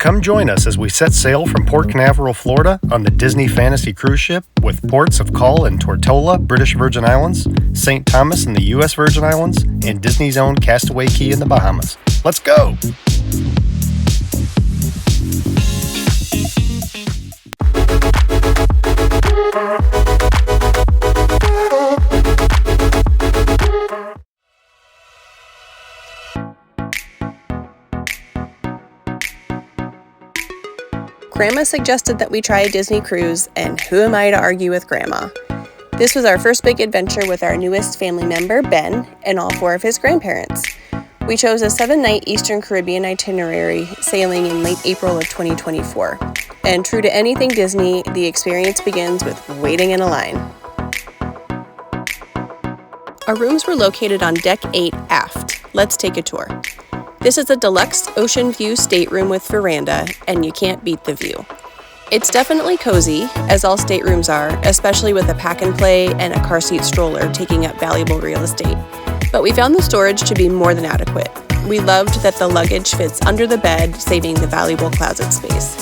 Come join us as we set sail from Port Canaveral, Florida on the Disney Fantasy cruise ship with ports of call in Tortola, British Virgin Islands, St. Thomas in the US Virgin Islands, and Disney's own Castaway Cay in the Bahamas. Let's go! Grandma suggested that we try a Disney cruise, and who am I to argue with Grandma? This was our first big adventure with our newest family member, Ben, and all 4 of his grandparents. We chose a 7-night Eastern Caribbean itinerary sailing in late April of 2024. And true to anything Disney, the experience begins with waiting in a line. Our rooms were located on Deck 8 aft. Let's take a tour. This is a deluxe ocean view stateroom with veranda, and you can't beat the view. It's definitely cozy, as all staterooms are, especially with a pack and play and a car seat stroller taking up valuable real estate. But we found the storage to be more than adequate. We loved that the luggage fits under the bed, saving the valuable closet space.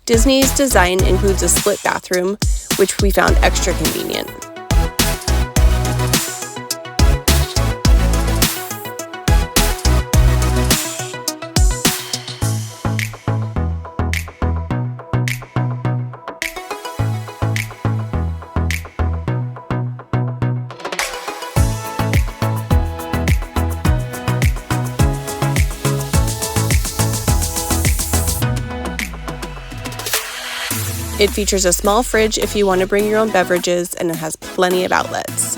Disney's design includes a split bathroom, which we found extra convenient. It features a small fridge if you want to bring your own beverages, and it has plenty of outlets.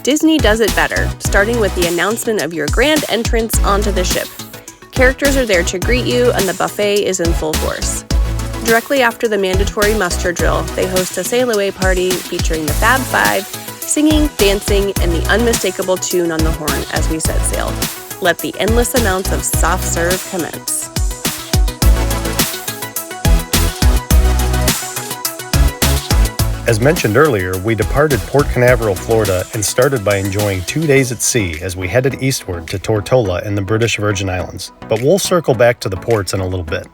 Disney does it better, starting with the announcement of your grand entrance onto the ship. Characters are there to greet you, and the buffet is in full force. Directly after the mandatory muster drill, they host a sail-away party featuring the Fab Five, singing, dancing, and the unmistakable tune on the horn as we set sail. Let the endless amounts of soft serve commence. As mentioned earlier, we departed Port Canaveral, Florida, and started by enjoying 2 days at sea as we headed eastward to Tortola in the British Virgin Islands. But we'll circle back to the ports in a little bit.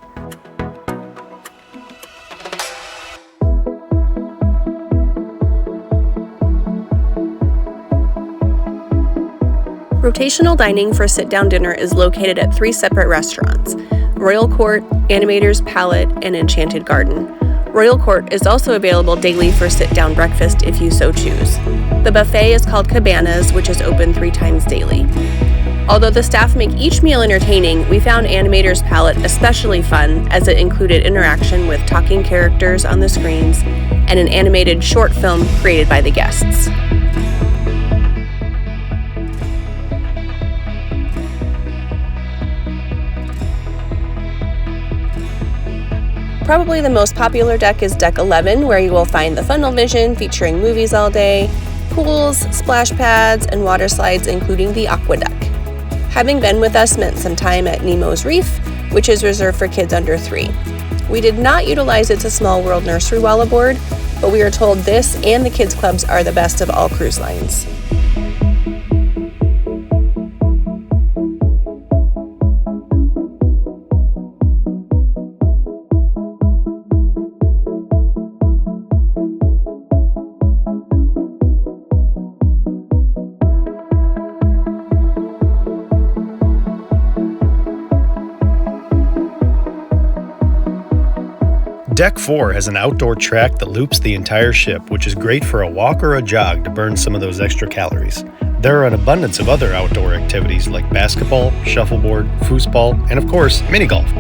Rotational dining for sit-down dinner is located at 3 separate restaurants: Royal Court, Animator's Palette, and Enchanted Garden. Royal Court is also available daily for sit-down breakfast if you so choose. The buffet is called Cabanas, which is open 3 times daily. Although the staff make each meal entertaining, we found Animator's Palette especially fun as it included interaction with talking characters on the screens and an animated short film created by the guests. Probably the most popular deck is Deck 11, where you will find the Funnel Vision featuring movies all day, pools, splash pads, and water slides, including the Aqueduct. Having been with us meant some time at Nemo's Reef, which is reserved for kids under 3. We did not utilize It's a Small World nursery while aboard, but we are told this and the kids' clubs are the best of all cruise lines. Deck 4 has an outdoor track that loops the entire ship, which is great for a walk or a jog to burn some of those extra calories. There are an abundance of other outdoor activities like basketball, shuffleboard, foosball, and of course, mini golf.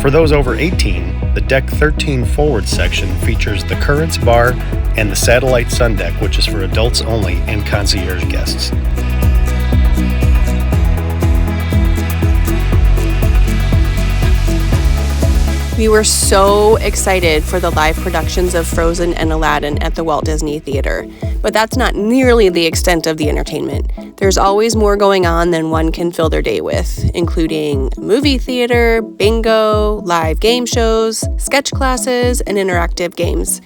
For those over 18, the Deck 13 forward section features the Currents Bar and the Satellite Sun Deck, which is for adults only and concierge guests. We were so excited for the live productions of Frozen and Aladdin at the Walt Disney Theater, but that's not nearly the extent of the entertainment. There's always more going on than one can fill their day with, including movie theater, bingo, live game shows, sketch classes, and interactive games.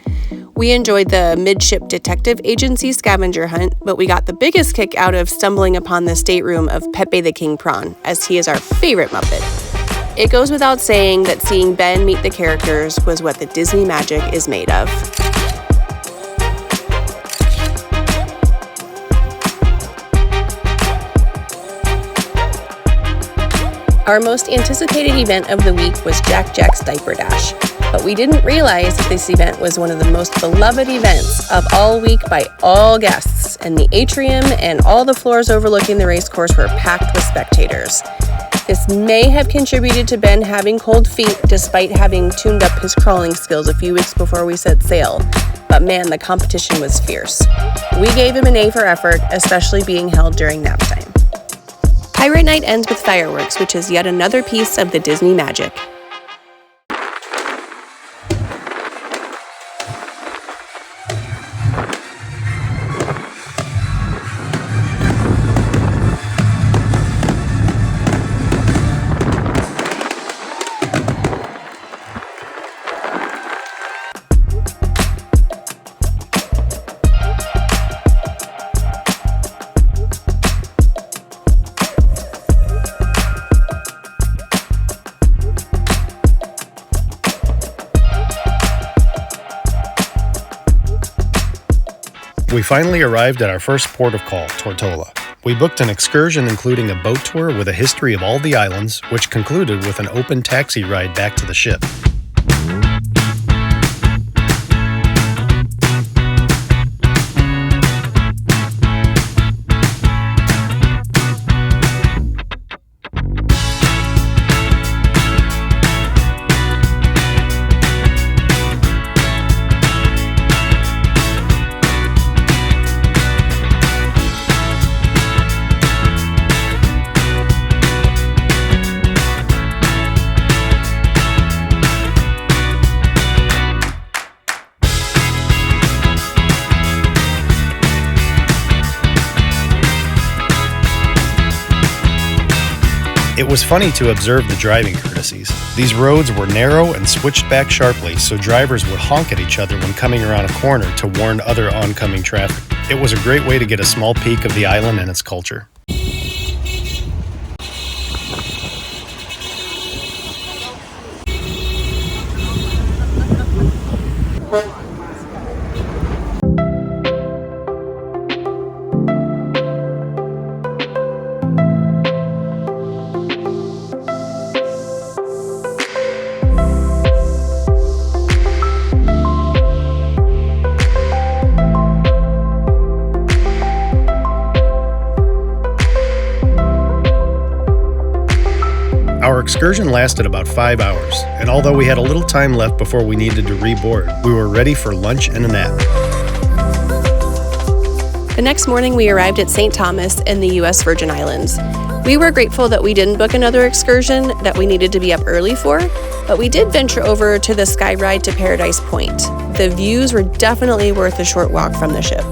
We enjoyed the Midship Detective Agency scavenger hunt, but we got the biggest kick out of stumbling upon the stateroom of Pepe the King Prawn, as he is our favorite Muppet. It goes without saying that seeing Ben meet the characters was what the Disney magic is made of. Our most anticipated event of the week was Jack's Diaper Dash, but we didn't realize that this event was one of the most beloved events of all week by all guests, and the atrium and all the floors overlooking the race course were packed with spectators. This may have contributed to Ben having cold feet despite having tuned up his crawling skills a few weeks before we set sail. But man, the competition was fierce. We gave him an A for effort, especially being held during nap time. Pirate Night ends with fireworks, which is yet another piece of the Disney magic. We finally arrived at our first port of call, Tortola. We booked an excursion including a boat tour with a history of all the islands, which concluded with an open taxi ride back to the ship. It was funny to observe the driving courtesies. These roads were narrow and switched back sharply, so drivers would honk at each other when coming around a corner to warn other oncoming traffic. It was a great way to get a small peek of the island and its culture. Our excursion lasted about 5 hours, and although we had a little time left before we needed to reboard, we were ready for lunch and a nap. The next morning, we arrived at St. Thomas in the U.S. Virgin Islands. We were grateful that we didn't book another excursion that we needed to be up early for, but we did venture over to the sky ride to Paradise Point. The views were definitely worth a short walk from the ship.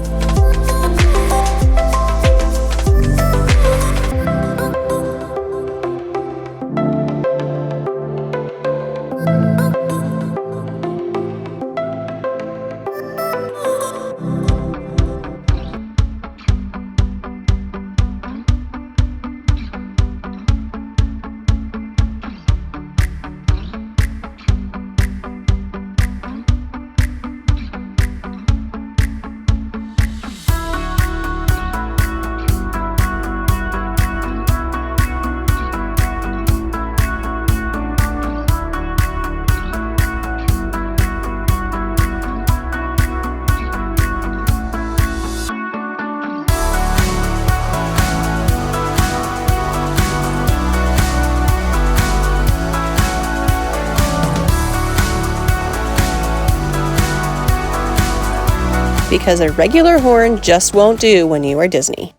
because a regular horn just won't do when you are Disney.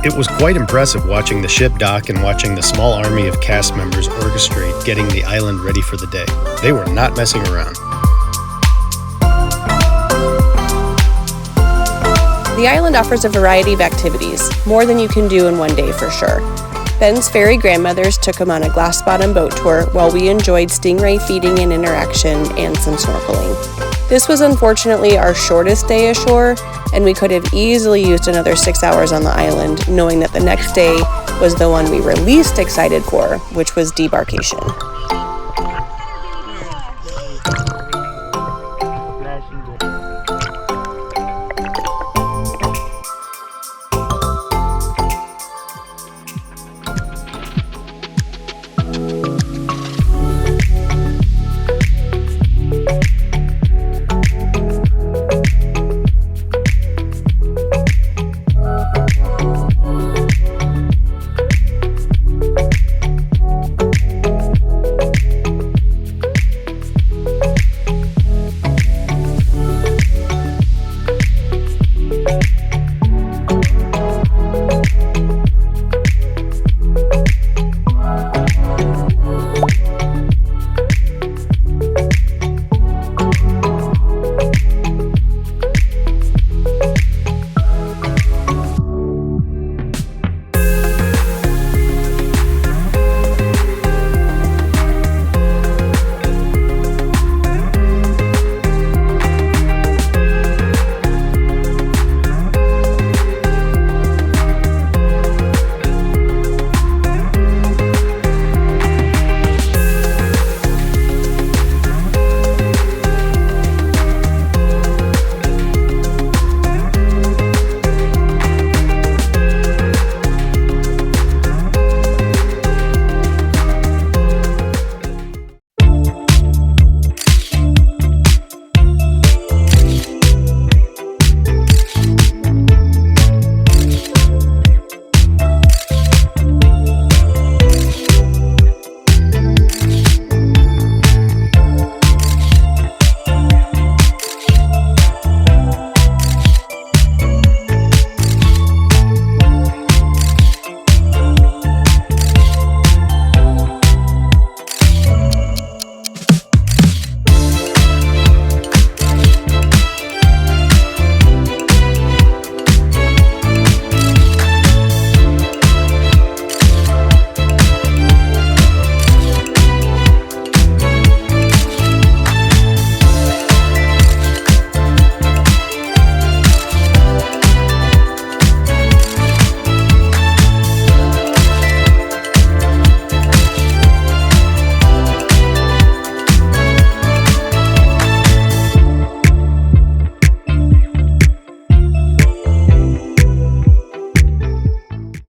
It was quite impressive watching the ship dock and watching the small army of cast members orchestrate getting the island ready for the day. They were not messing around. The island offers a variety of activities, more than you can do in one day for sure. Ben's fairy grandmothers took him on a glass-bottom boat tour while we enjoyed stingray feeding and interaction and some snorkeling. This was unfortunately our shortest day ashore, and we could have easily used another 6 hours on the island, knowing that the next day was the one we were least excited for, which was debarkation.